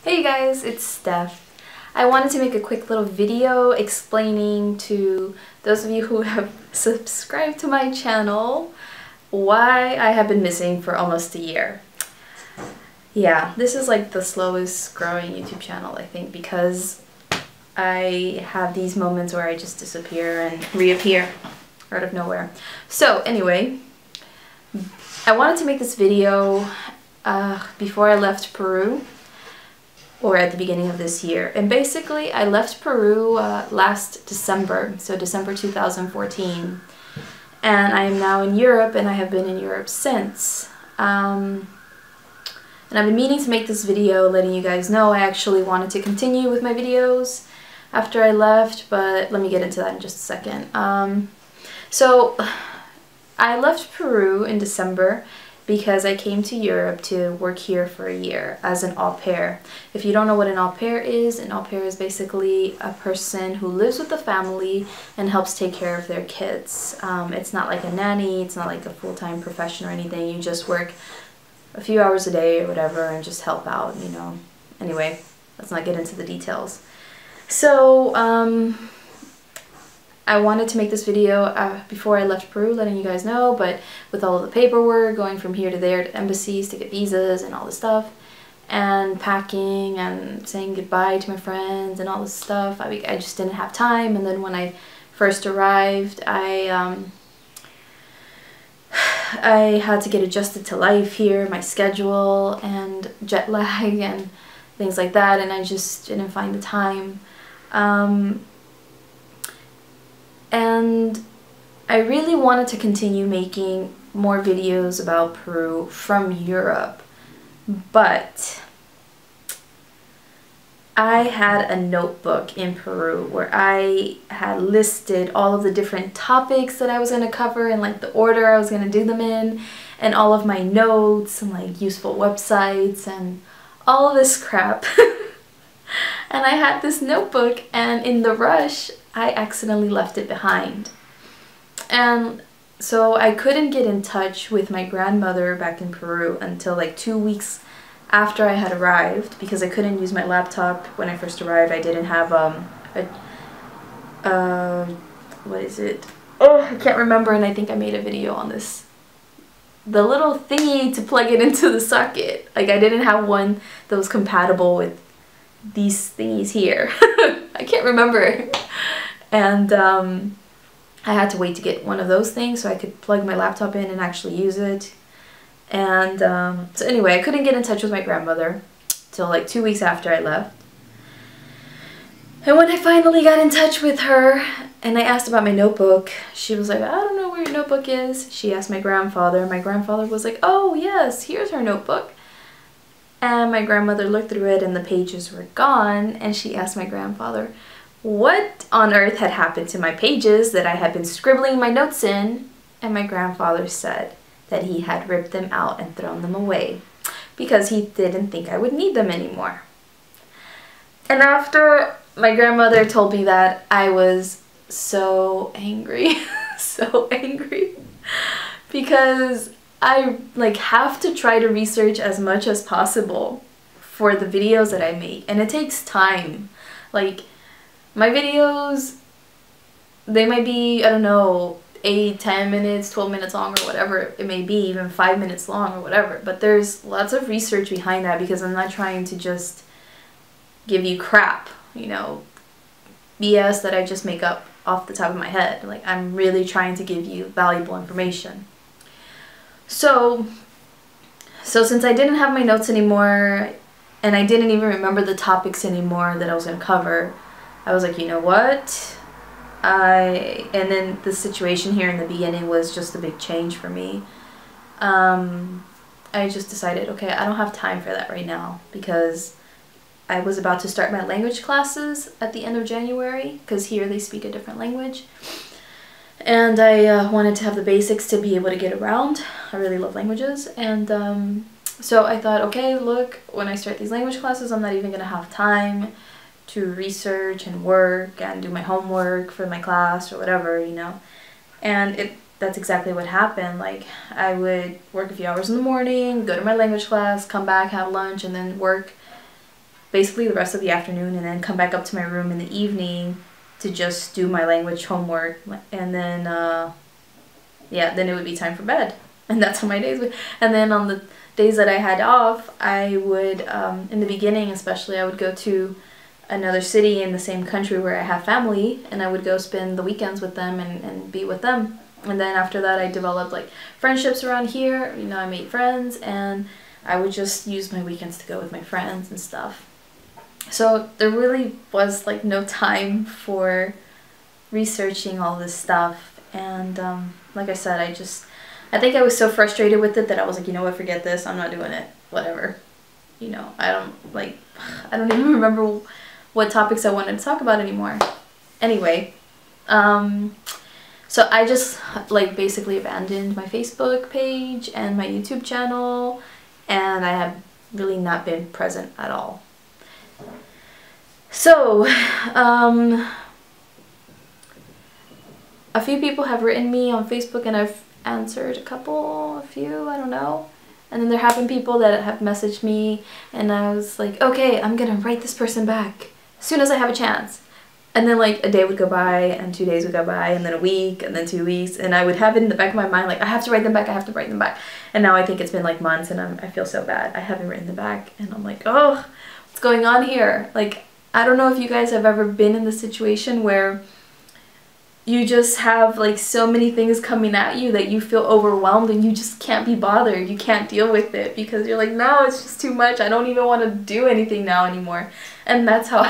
Hey guys, it's Steph. I wanted to make a quick little video explaining to those of you who have subscribed to my channel why I have been missing for almost a year. Yeah, this is like the slowest growing YouTube channel, I think, because I have these moments where I just disappear and reappear out of nowhere. So anyway, I wanted to make this video before I left Peru, or at the beginning of this year. And basically I left Peru last December, so December 2014. And I am now in Europe, and I have been in Europe since. And I've been meaning to make this video letting you guys know I actually wanted to continue with my videos after I left, but let me get into that in just a second. So I left Peru in December because I came to Europe to work here for a year as an au pair. If you don't know what an au pair is basically a person who lives with the family and helps take care of their kids. It's not like a nanny, it's not like a full-time profession or anything. You just work a few hours a day or whatever and just help out, you know. Anyway, let's not get into the details. So, I wanted to make this video before I left Peru, letting you guys know, but with all of the paperwork, going from here to there to embassies to get visas and all this stuff, and packing and saying goodbye to my friends and all this stuff, I just didn't have time. And then when I first arrived, I had to get adjusted to life here, my schedule and jet lag and things like that, and I just didn't find the time. And I really wanted to continue making more videos about Peru from Europe, but I had a notebook in Peru where I had listed all of the different topics that I was going to cover and like the order I was going to do them in, and all of my notes and like useful websites and all of this crap. And I had this notebook, and in the rush I accidentally left it behind. And so I couldn't get in touch with my grandmother back in Peru until like 2 weeks after I had arrived, because I couldn't use my laptop when I first arrived. I didn't have what is it? Oh, I can't remember, and I think I made a video on this. The little thingy to plug it into the socket. Like, I didn't have one that was compatible with these thingies here. I can't remember. And I had to wait to get one of those things so I could plug my laptop in and actually use it. And so anyway, I couldn't get in touch with my grandmother till like 2 weeks after I left. And when I finally got in touch with her and I asked about my notebook, she was like, I don't know where your notebook is. She asked my grandfather. My grandfather was like, oh yes, here's her notebook. And my grandmother looked through it and the pages were gone, and she asked my grandfather what on earth had happened to my pages that I had been scribbling my notes in, and my grandfather said that he had ripped them out and thrown them away because he didn't think I would need them anymore. And after my grandmother told me that, I was so angry, so angry, because I like have to try to research as much as possible for the videos that I make, and it takes time. Like, my videos, they might be, I don't know, 8, 10 minutes, 12 minutes long, or whatever it may be, even 5 minutes long or whatever, but there's lots of research behind that, because I'm not trying to just give you crap, you know, BS that I just make up off the top of my head. Like, I'm really trying to give you valuable information. So since I didn't have my notes anymore, and I didn't even remember the topics anymore that I was going to cover, I was like, you know what? And then the situation here in the beginning was just a big change for me. I just decided, okay, I don't have time for that right now, because I was about to start my language classes at the end of January, because here they speak a different language. And I wanted to have the basics to be able to get around. I really love languages. And so I thought, okay, look, when I start these language classes, I'm not even going to have time to research and work and do my homework for my class or whatever, you know. And that's exactly what happened. Like, I would work a few hours in the morning, go to my language class, come back, have lunch, and then work basically the rest of the afternoon, and then come back up to my room in the evening to just do my language homework, and then yeah, then it would be time for bed. And that's how my days would. And then on the days that I had off, I would, in the beginning especially, I would go to another city in the same country where I have family, and I would go spend the weekends with them and be with them. And then after that, I developed like friendships around here. You know, I made friends, and I would just use my weekends to go with my friends and stuff. So there really was like no time for researching all this stuff. And like I said, I think I was so frustrated with it that I was like, you know what, forget this, I'm not doing it, whatever. You know, I don't even remember what topics I wanted to talk about anymore. Anyway, so I just like basically abandoned my Facebook page and my YouTube channel, and I have really not been present at all. So, a few people have written me on Facebook, and I've answered a few, I don't know. And then there have been people that have messaged me, and I was like, okay, I'm gonna write this person back as soon as I have a chance. And then like a day would go by, and 2 days would go by, and then a week, and then 2 weeks, and I would have it in the back of my mind like, I have to write them back, I have to write them back. And now I think it's been like months, and I feel so bad. I haven't written them back, and I'm like, oh, what's going on here? Like, I don't know if you guys have ever been in the situation where you just have like so many things coming at you that you feel overwhelmed and you just can't be bothered. You can't deal with it because you're like, no, it's just too much. I don't even want to do anything now anymore. And that's how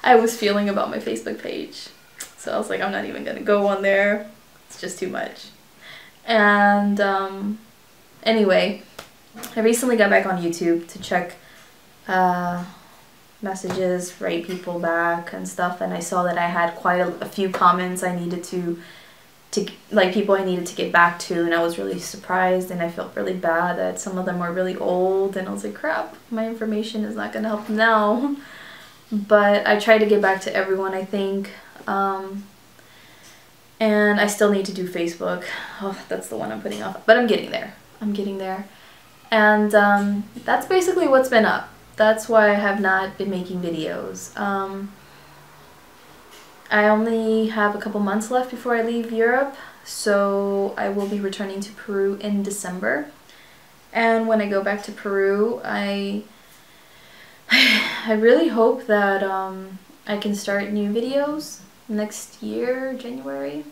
I was feeling about my Facebook page. So I was like, I'm not even gonna go on there. It's just too much. And anyway, I recently got back on YouTube to check messages, write people back and stuff, and I saw that I had quite a few comments I needed to like people I needed to get back to, and I was really surprised, and I felt really bad that some of them were really old, and I was like, crap, my information is not gonna help them now. But I tried to get back to everyone, I think, and I still need to do Facebook. Oh, that's the one I'm putting off, but I'm getting there. And that's basically what's been up. That's why I have not been making videos. I only have a couple months left before I leave Europe, so I will be returning to Peru in December. And when I go back to Peru, I really hope that I can start new videos next year, January.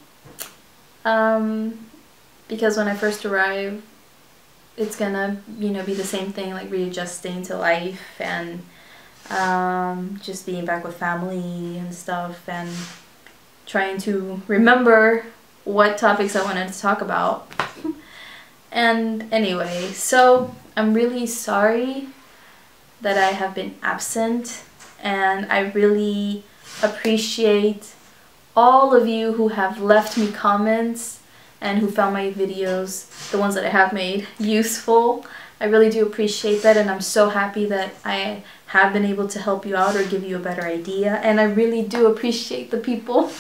Because when I first arrive, it's gonna, you know, be the same thing, like readjusting to life and just being back with family and stuff, and trying to remember what topics I wanted to talk about. And anyway, so I'm really sorry that I have been absent, and I really appreciate all of you who have left me comments and who found my videos, the ones that I have made, useful. I really do appreciate that, and I'm so happy that I have been able to help you out or give you a better idea. And I really do appreciate the people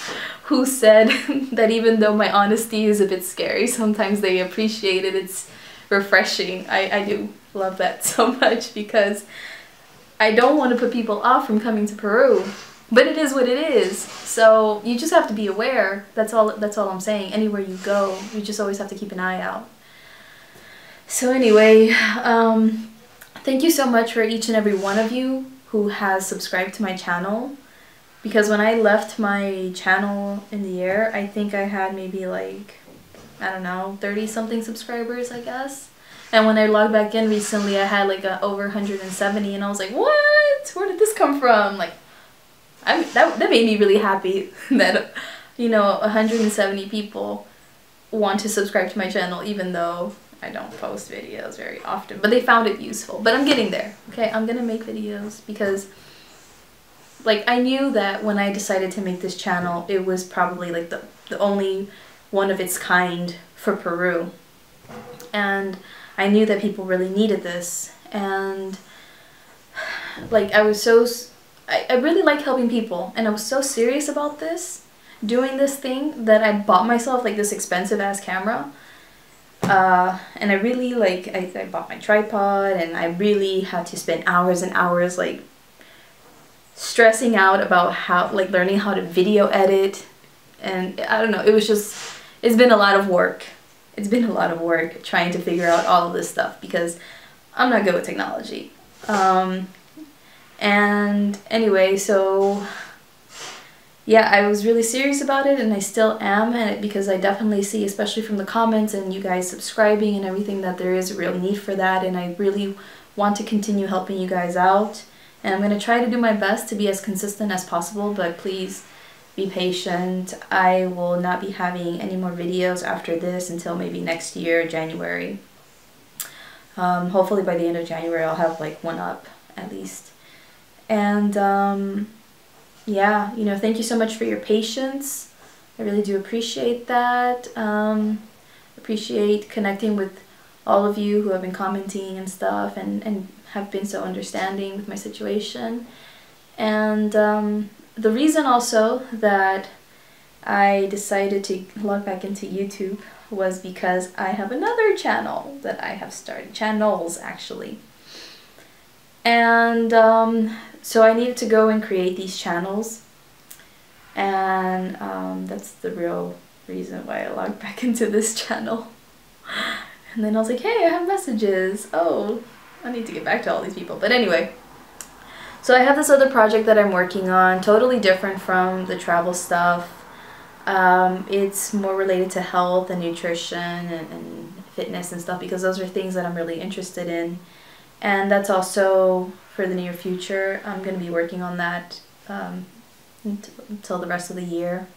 who said that even though my honesty is a bit scary, sometimes they appreciate it. It's refreshing. I do love that so much, because I don't want to put people off from coming to Peru. But it is what it is, so you just have to be aware. That's all I'm saying. Anywhere you go, you just always have to keep an eye out. So anyway, thank you so much for each and every one of you who has subscribed to my channel. Because when I left my channel in the air, I think I had maybe like, I don't know, 30-something subscribers, I guess. And when I logged back in recently, I had like over 170, and I was like, what? Where did this come from? Like, that made me really happy that, you know, 170 people want to subscribe to my channel, even though I don't post videos very often. But they found it useful. But I'm getting there, okay? I'm gonna make videos because, like, I knew that when I decided to make this channel, it was probably like the only one of its kind for Peru. And I knew that people really needed this. And, like, I really like helping people, and I was so serious about this, doing this thing, that I bought myself like this expensive ass camera. And I really like, I bought my tripod, and I really had to spend hours and hours like stressing out about how, like, learning how to video edit. And I don't know, it was just, it's been a lot of work. It's been a lot of work trying to figure out all of this stuff because I'm not good with technology. And anyway, so yeah, I was really serious about it, and I still am, and because I definitely see, especially from the comments and you guys subscribing and everything, that there is a real need for that, and I really want to continue helping you guys out. And I'm going to try to do my best to be as consistent as possible, but please be patient. I will not be having any more videos after this until maybe next year, January. Hopefully by the end of January I'll have like one up at least. And yeah, you know, thank you so much for your patience. I really do appreciate that. Appreciate connecting with all of you who have been commenting and stuff, and have been so understanding with my situation. And the reason also that I decided to log back into YouTube was because I have another channel that I have started, channels actually. And so I needed to go and create these channels, and that's the real reason why I logged back into this channel. And then I was like, hey, I have messages. Oh, I need to get back to all these people. But anyway, so I have this other project that I'm working on, totally different from the travel stuff. It's more related to health and nutrition and fitness and stuff, because those are things that I'm really interested in. And that's also for the near future. I'm going to be working on that until the rest of the year.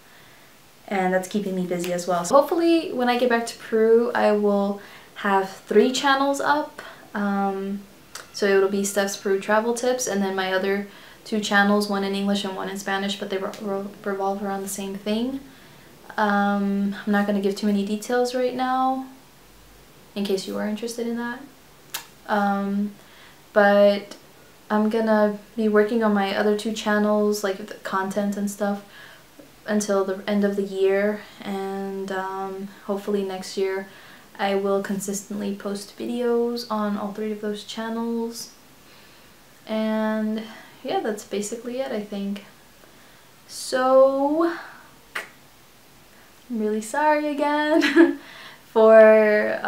And that's keeping me busy as well. So hopefully when I get back to Peru, I will have 3 channels up. So it'll be Steph's Peru Travel Tips, and then my other 2 channels, one in English and one in Spanish, but they revolve around the same thing. I'm not going to give too many details right now, in case you are interested in that. But I'm gonna be working on my other 2 channels, like the content and stuff, until the end of the year, and hopefully next year I will consistently post videos on all 3 of those channels. And yeah, that's basically it, I think. So I'm really sorry again for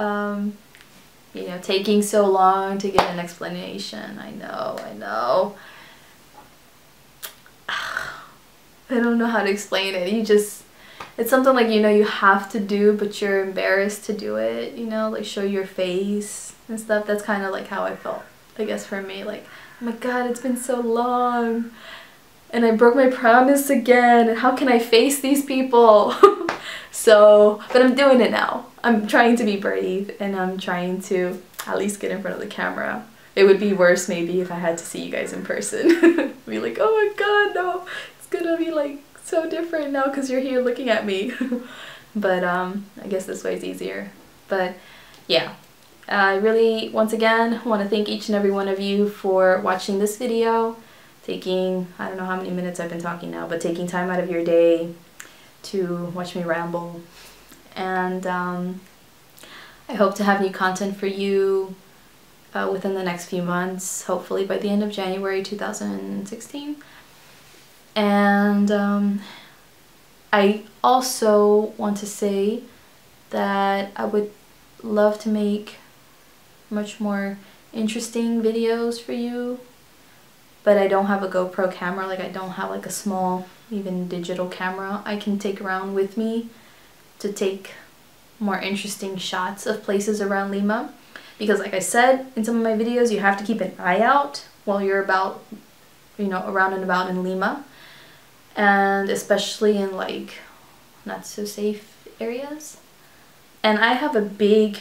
you know, taking so long to get an explanation. I know. I don't know how to explain it. It's something like, you know, you have to do, but you're embarrassed to do it, you know, like show your face and stuff. That's kind of like how I felt, I guess, for me. Like, oh my god, it's been so long, and I broke my promise again, and how can I face these people? So, but I'm doing it now. I'm trying to be brave, and I'm trying to at least get in front of the camera. It would be worse maybe if I had to see you guys in person. Be like, oh my god, no, it's gonna be like so different now because you're here looking at me. But I guess this way is easier. But yeah, I really, once again, want to thank each and every one of you for watching this video, taking, I don't know how many minutes I've been talking now, but taking time out of your day to watch me ramble. And I hope to have new content for you within the next few months, hopefully by the end of January 2016. And I also want to say that I would love to make much more interesting videos for you, but I don't have a GoPro camera. Like, I don't have like a small, even digital camera I can take around with me to take more interesting shots of places around Lima. Because like I said in some of my videos, you have to keep an eye out while you're about, you know, around and about in Lima. And especially in like not so safe areas. And I have a big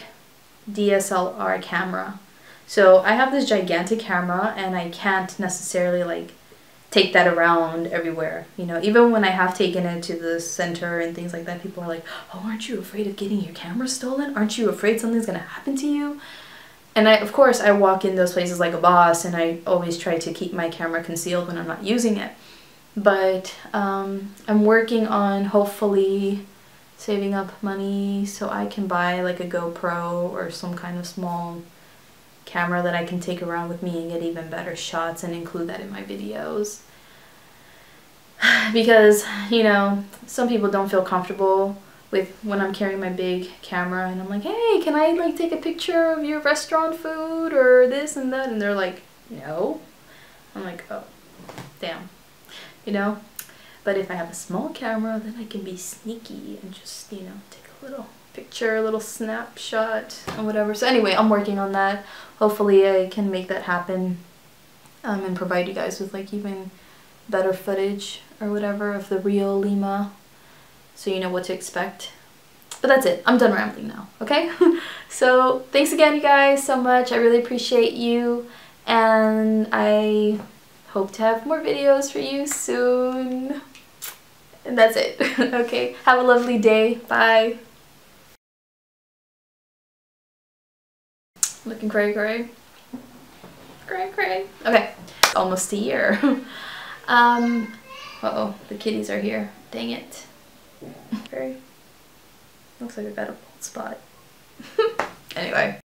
DSLR camera. So I have this gigantic camera, and I can't necessarily like take that around everywhere. You know, even when I have taken it to the center and things like that, people are like, oh, aren't you afraid of getting your camera stolen? Aren't you afraid something's gonna happen to you? And of course, I walk in those places like a boss, and I always try to keep my camera concealed when I'm not using it. But I'm working on hopefully saving up money so I can buy like a GoPro or some kind of small camera that I can take around with me and get even better shots and include that in my videos. Because, you know, some people don't feel comfortable with when I'm carrying my big camera and I'm like, hey, can I like take a picture of your restaurant food or this and that? And they're like, no. I'm like, oh, damn, you know? But if I have a small camera, then I can be sneaky and just, you know, take a little picture, a little snapshot and whatever. So anyway, I'm working on that. Hopefully I can make that happen and provide you guys with like even better footage or whatever of the real Lima, so you know what to expect. But that's it. I'm done rambling now, okay? So thanks again, you guys, so much. I really appreciate you, and I hope to have more videos for you soon. And that's it. Okay, have a lovely day. Bye. Looking cray cray. Cray cray. Okay, almost a year. Uh-oh, the kitties are here. Dang it. Very, looks like I got a bald spot. Anyway.